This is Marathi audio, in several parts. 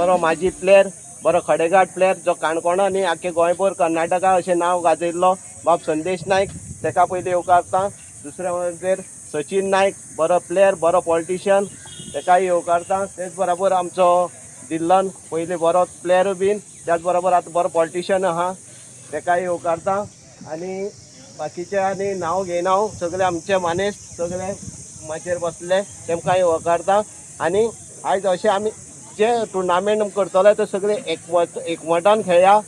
बरो माजी प्लेयर, बरो खडेघाट प्लेयर, जो काणकोणांनी आख्खे गोंयभर कर्नाटका अशें नांव गाजयल्लो बाब संदेश नायक, ताका पयलीं येवकारता. दुसऱ्या म्हणजे सचिन नायक, बरो प्लेयर, बरो पॉलिटिशियन, ताकाय येवकारता. तेच बरोबर आमचो दिल्लन, पयलीं बरो प्लेयर बीन, त्याच बरोबर आतां बरो पॉलिटिशियन आहा, ताकाय येवकारता. आनी बाकीचे आनी नांव घेयना हांव, सगळे आमचे मानेस्त सगळे माचेर बसले तेमकां येवकारता. आनी आयज अशें आमी जे टुर्नामेंट करतले ते सगळे एकवटान खेळया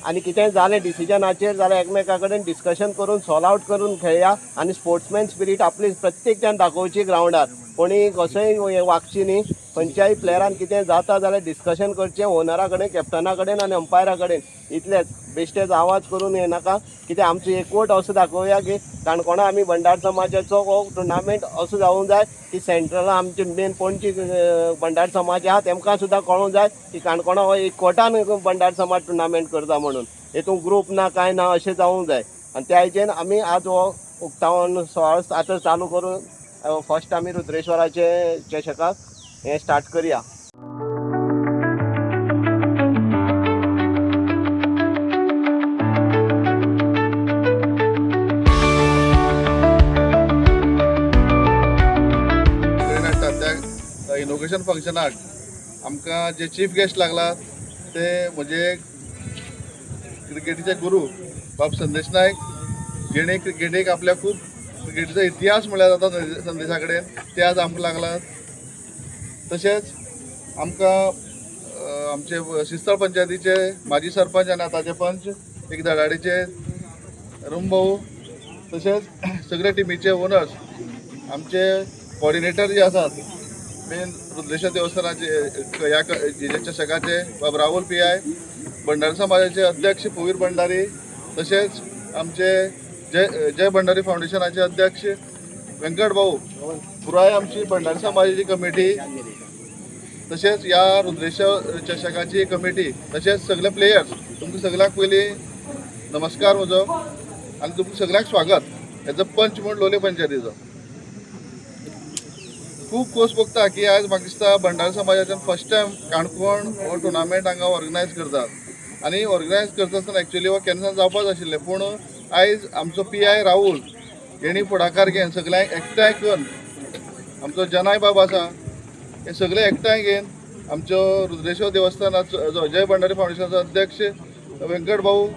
आनी कितें जालें डिसिजनाचेर जाल्यार एकमेका कडेन डिस्कशन करून सॉल्व आउट करून खेळया आनी स्पोर्ट्समॅन स्पिरीट आपली प्रत्येक जाण दाखोवची ग्रावंडार. कोणी कसोय वागची न्ही. खंयच्याय प्लेयरान कितें जाता जाल्यार डिस्कशन करचें ओनरा कडेन, कॅप्टना कडेन आनी अंपायरा कडेन. इतलेंच, बेश्टेच आवाज करून येनाका. कितें आमचो एकवट असो दाखोवया की काणकोणा आमी भंडार समाजाचो हो टुर्नामेंट असो जावूंक जाय की सेंट्रला आमचे मेन पणजी भंडार समाज आहा तेमकां सुद्दां कळूंक जाय की काणकोणा हो एकवटान भंडार समाज टुर्नामेंट करता म्हणून. हेतूंत ग्रूप ना कांय ना अशें जावूंक जाय. आनी त्या हेजेन आमी आज हो उक्तावण सुवाळो आतां चालू करून फर्स्ट आमी रुद्रेश्वराचे चषकाक हें स्टार्ट करया. इनोग्रेशन फंक्शनाक आमकां जे चीफ गेस्ट लागला ते म्हणजे क्रिकेटीचे गुरू बाब संदेश नायक, जेणे क्रिकेटीक आपल्या खूब क्रिकेटीचो इतिहास म्हळ्यार जाता संदेशा कडेन, ते आज आमकां लागलात. तशेंच आमकां आमचे शिरसाळ पंचायतीचे माजी सरपंच आनी आतांचे पंच एक धडाडीचे रुमभाऊ, तशेंच सगळे टिमीचे ओनर्स, आमचे कॉर्डिनेटर जे आसात मेन रुद्रेश्वर देवस्थानाचे ह्या चषकाचे बाब राहुल PI, भंडारी समाजाचे अध्यक्ष पवीर भंडारी, तशेंच आमचे जय भंडारी फाउंडेशनाचे अध्यक्ष व्यंकट भाऊ, पुराय आमची भंडारी समाजाची कमिटी, तशेंच ह्या रुद्रेश्वर चषकाची कमिटी, तशेंच सगळे प्लेयर्स, तुमकां सगळ्यांक पयलीं नमस्कार म्हजो आनी तुमकां सगळ्यांक स्वागत एज अ पंच म्हूण लोलये पंचायतीचो. खूब खोस भोगता की आज म्हाका दिसता भंडारी समाजाच्यान फर्स्ट टायम काणकोण हो टुर्नामेंट हांगा ऑर्गनायज करतात आनी ऑर्गनायज करता आसतना एक्चुअली हो केन्ना जावपाच आशिल्लें, पूण आयज आमचो PI राहुल हेणी फुडाकार घेवन सगळ्यांक एकठांय करून, आमचो जनाय बाब आसा हे सगळे एकठांय घेवन आमच्यो रुद्रेश्वर देवस्थानाचो जय भंडारी फाउंडेशनाचो अध्यक्ष व्यंकट भाऊ,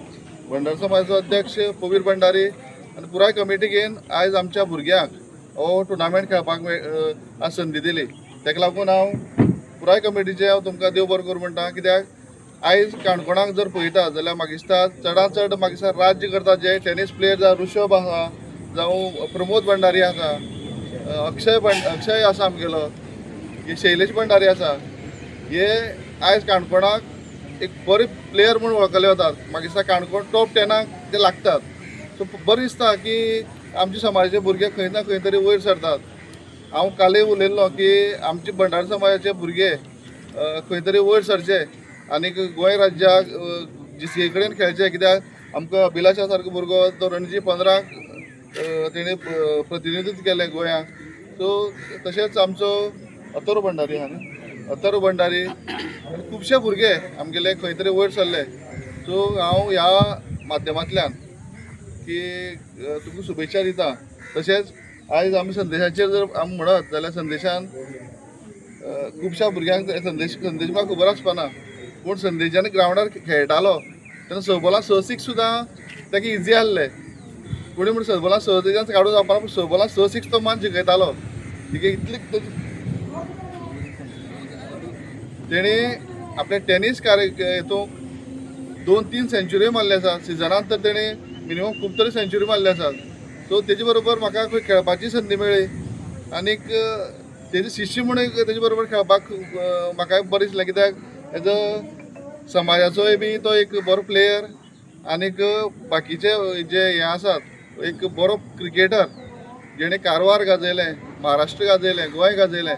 भंडारी समाजाचो अध्यक्ष पवीर भंडारी आनी पुराय कमिटी घेवन आयज आमच्या भुरग्यांक हो टुर्नामेंट खेळपाक आज संदी दिली. ताका लागून हांव पुराय कमिटीचे हांव तुमकां देव बरें करूं म्हणटा. कित्याक आयज काणकोणाक जर पळयता जाल्यार म्हाका दिसता चडांत चड म्हाका दिसता राज्य करता जे टेनीस प्लेयर जावं ऋषभ आसा, जावं प्रमोद भंडारी आसा, अक्षय आसा आमगेलो, शैलेश भंडारी आसा, हे आयज काणकोणाक एक बरे प्लेयर म्हणून वळखले वतात. म्हाका दिसता काणकोण टॉप 10 ते लागतात. सो बरें दिसता की आमचे समाजाचे भुरगे खंय ना खंय तरी वयर सरतात. हांव कालय उलयल्लो की आमचे भंडारी समाजाचे भुरगे खंय तरी वयर सरचे आनी गोंय राज्याक GCA कडेन खेळचे. कित्याक आमकां अभिलाशा सारको भुरगो तो रणजी 15 तेणें प्रतिनिधित्व केलें गोंयाक. सो तशेंच आमचो अथर्व भंडारी आहा न्ही, अथर्व भंडारी आनी खुबशे भुरगे आमगेले खंय तरी वयर सरले. सो हांव ह्या माध्यमांतल्यान की तुमकां शुभेच्छा दिता. तशेंच आयज आमी संदेशाचेर जर आमी म्हणत जाल्यार संदेशान खुबश्या भुरग्यांक संदेश म्हाका खबर आसपाना, पूण संदेशान ग्रावंडार खेळटालो तेन्ना 6 बॉलां 6 6 सुद्दां ताका इजी आहले. कोणी म्हण 6 बॉलां 6 तेज्यान काडूं जावपाना, पूण 6 बॉलां 6 6 तो मान जिखयतालो. तिका इतली तेणी आपले टेनीस हितूंक 2-3 सेंच्युरी मारले आसात. सिजनांत तर तेणे मिनिमम खूब तरी सेंच्युरी मारले आसात. सो तेजे बरोबर म्हाका खंय खेळपाची संदी मेळ्ळी आनीक तेजे शिश्य म्हणून तेजे बरोबर खेळपाक म्हाका बरें दिसलें, कित्याक एज समाजाचोय बी तो एक बरो प्लेयर आनीक बाकीचे जे हे आसात एक बरो क्रिकेटर जेणे कारवार गाजयलें, महाराष्ट्र गाजयलें, गोंय गाजयलें.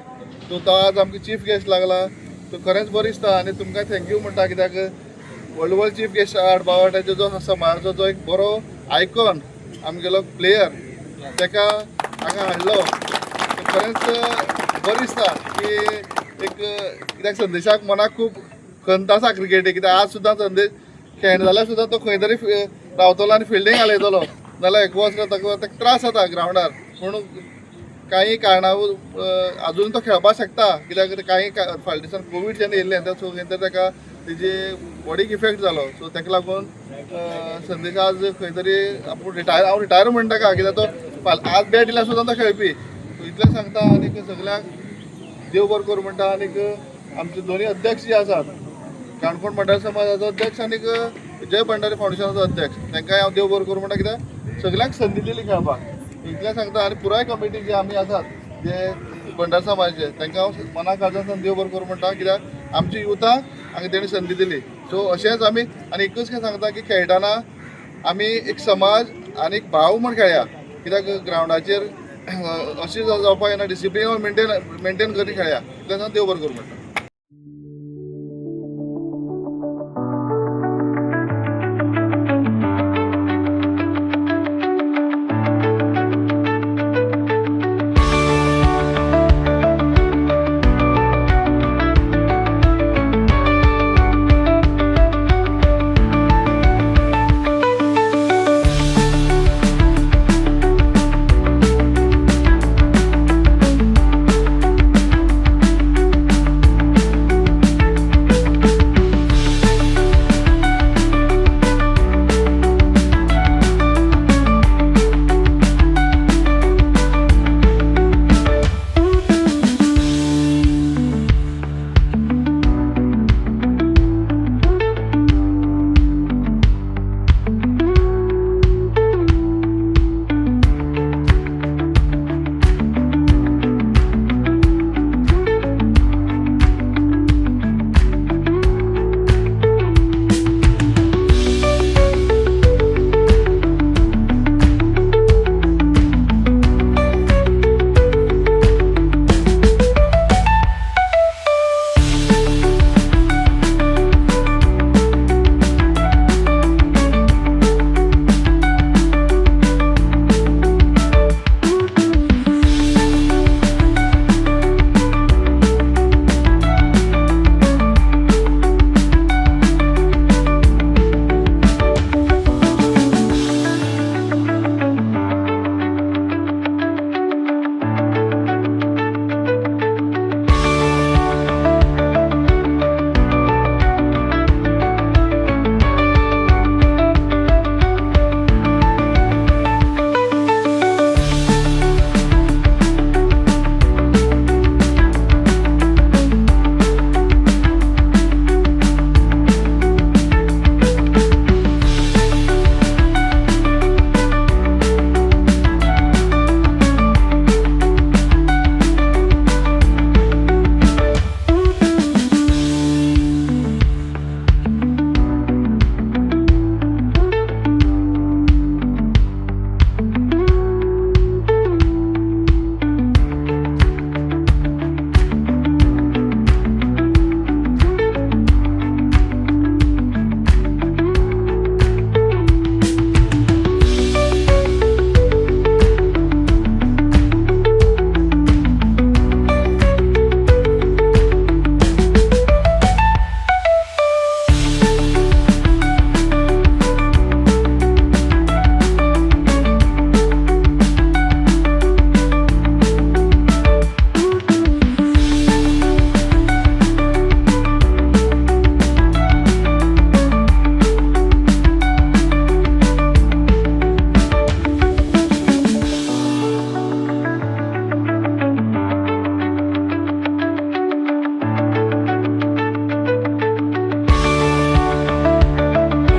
सो तो आज आमकां चीफ गेस्ट लागला. सो खरेंच बरें दिसता आनी तुमकां थँक्यू म्हणटा, कित्याक व्हडलो चीफ गेस्ट हाडपा वाट्याचो जो समाजाचो जो एक बरो आयकॉन आमगेलो प्लेयर ताका हांगा हाडलो. खरेंच बरें दिसता की एक कित्याक संदेशाक मनाक खूब खंत आसा क्रिकेटी, कित्याक आज सुद्दां संदेश खेळना जाल्यार सुद्दां तो खंय तरी रावतलो आनी फिल्डिंग घालयतलो, नाल्यार एक वच ताका त्रास जाता ग्रावंडार. पूण काही कारणावूर अजून तो खेळपाक शकता, कित्याक काही फाटल्या दिसान कोवीड जेन्ना येयल्लें तेन्ना ताका तेजी बॉडीक इफेक्ट जालो. सो ताका लागून संदेश आज खंय तरी आपूण हांव रिटायर म्हणटा ताका, कित्याक तो आज बॅट दिल्यार सुद्दां तो खेळपी. सो इतलें सांगता आनीक सगळ्यांक देव बरें करूं म्हणटा. आनीक आमचे दोनूय अध्यक्ष जे आसात, काणकोण मंडळ समाजाचो अध्यक्ष आनीक जय भंडारी फावंडेशनाचो अध्यक्ष, तांकांय हांव देव बरें करूं म्हणटा, कित्याक सगळ्यांक संदी दिली खेळपाक. इतलें सांगता. आनी पुराय कमिटी जे आमी आसात जे भंडार समाजाचे, तांकां हांव मनाक काळजांतल्यान देव बरें करूं म्हणटा, कित्याक आमची युथाक हांगा तेणी संदी दिली. सो अशेंच आमी आनी एकूच सांगता की खेळटाना आमी एक समाज आनी एक भाव म्हूण खेळया, कित्याक ग्रावंडाचेर अशें जावपाक येना, डिसिप्लीन मेंटेन करी खेळया. इतलें देव बरें करूं म्हणटा.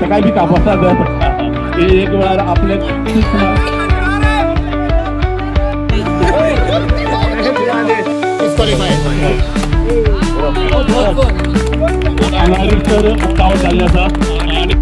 सकाळी बी कापतात एक वेळा आपल्या तर गाव चालले आसा आणि